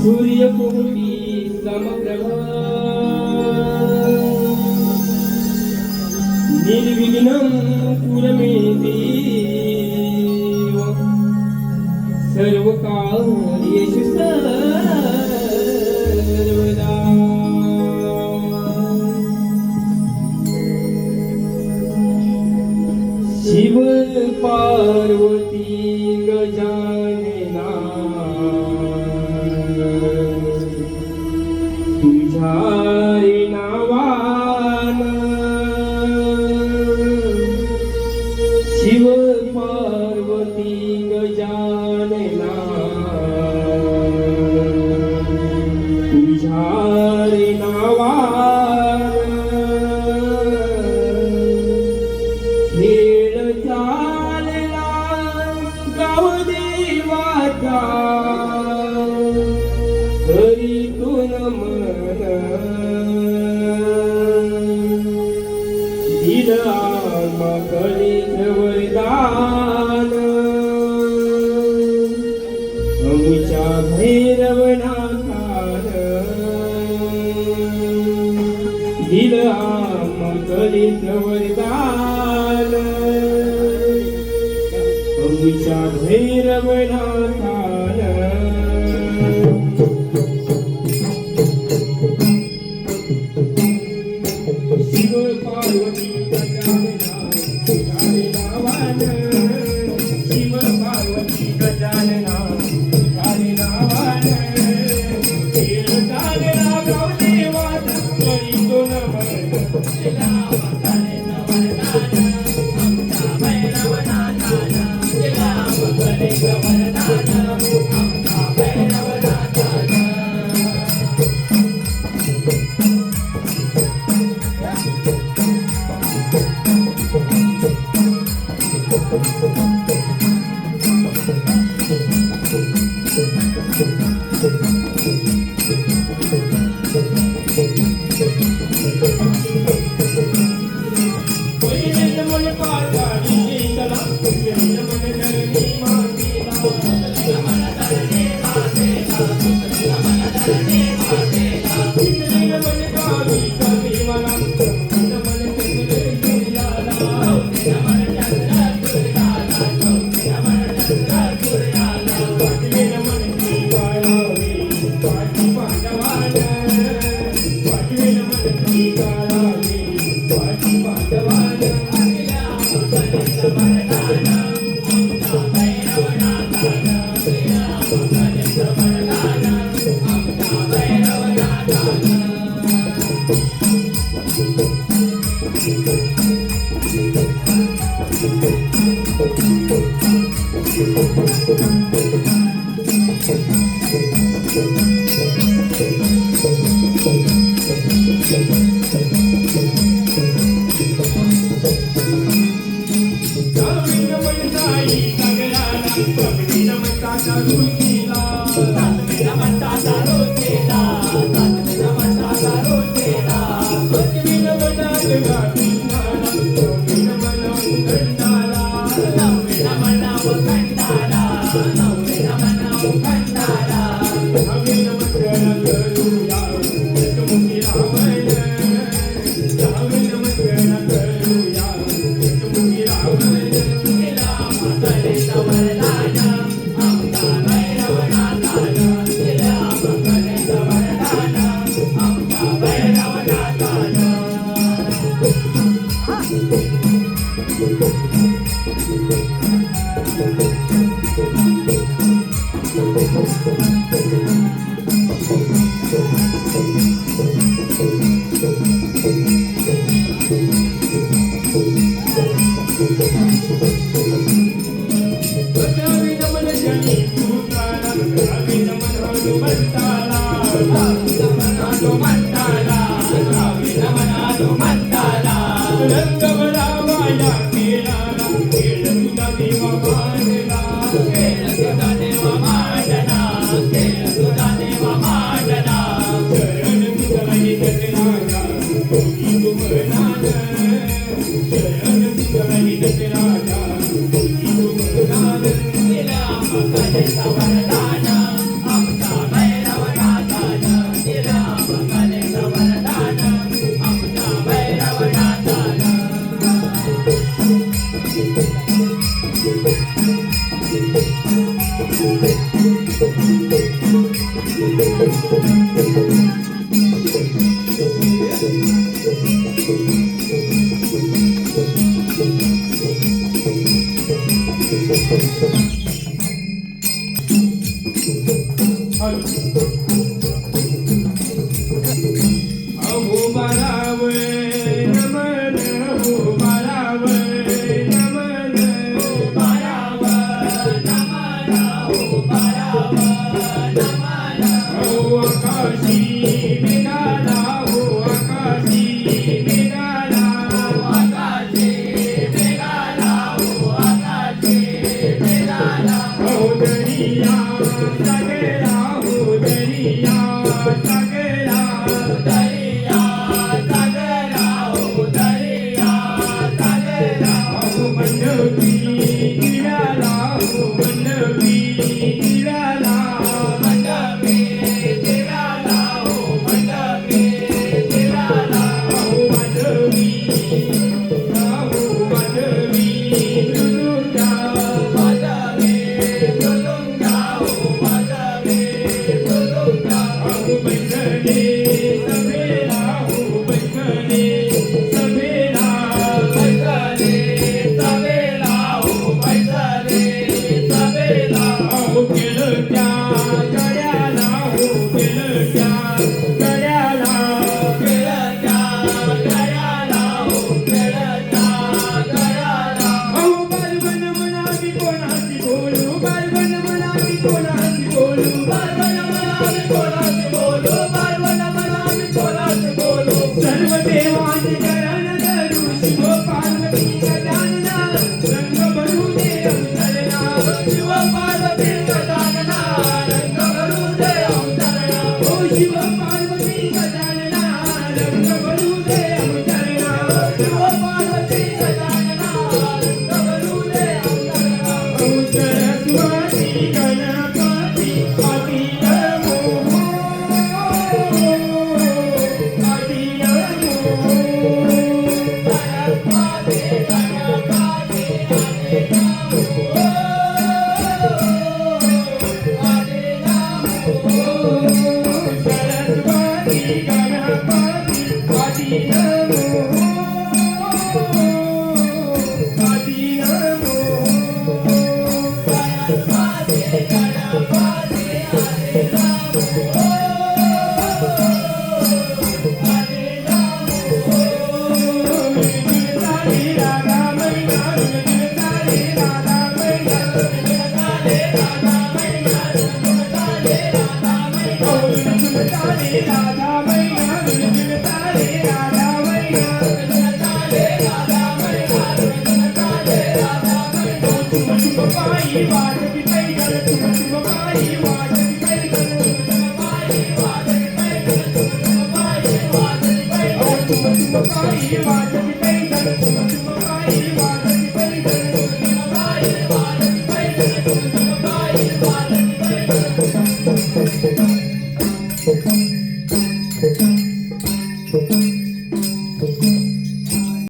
सूर्यकोटि समप्रभा निर्विघ्नं कुरु मे देव सर्वकार्येषु सर्वदा। शिव पार्वती गजानना तुझ्या नावान शिव पार्वती गजानना तुझ्या नावान खेळ चालला गाव देवाचा हरितून मन दिला मकळीत वरदान आमच्या भैरवनाथान दिला मकळीत वरदान आमच्या भैरवनाथान। शिव पार्वती गजानना तुझ्या नावान शिव पार्वती गजानना तुझ्या नावान खेळ चालला गाव देवाचा हरितून मन दिला मकळीत वरदान आमच्या भैरवनाथान दिला मकळीत वरदान आमच्या भैरवनाथान। वरदान आमचा भैरवनाथ अहो बाळावळ नमन हो बाळावळ नमन हो आकाशी मेघाला हो आकाशी मेघाला हो दरिया सागरा हो दरिया सागरा हो मंडपी गिराला हो मंडपी गिराला हो माधवी दुर्गा हो बंधने सभेला हो बंधने सभेला हो केलं त्या गड्याला हो केलं त्या गड्याला अहो बालबन म्हणावी कोणाची बोलू बालबन म्हणावी कोणाची बोलू सर्व देवांचे चरण धरू शिव पार्वती गजानना रंग भरू दे अवतरणा शिव पार्वती गजानना रंग भरू दे अवतरणा हो शिव पार्वती गजानना रंग भरू दे अवतरणा शिव पार्वती गजानना रंग भरू दे अवतरणा हो सरस्वती गणपती आदी नमो आदी सरस्वती गणपती आदी नमो आदी नमो पाई बात की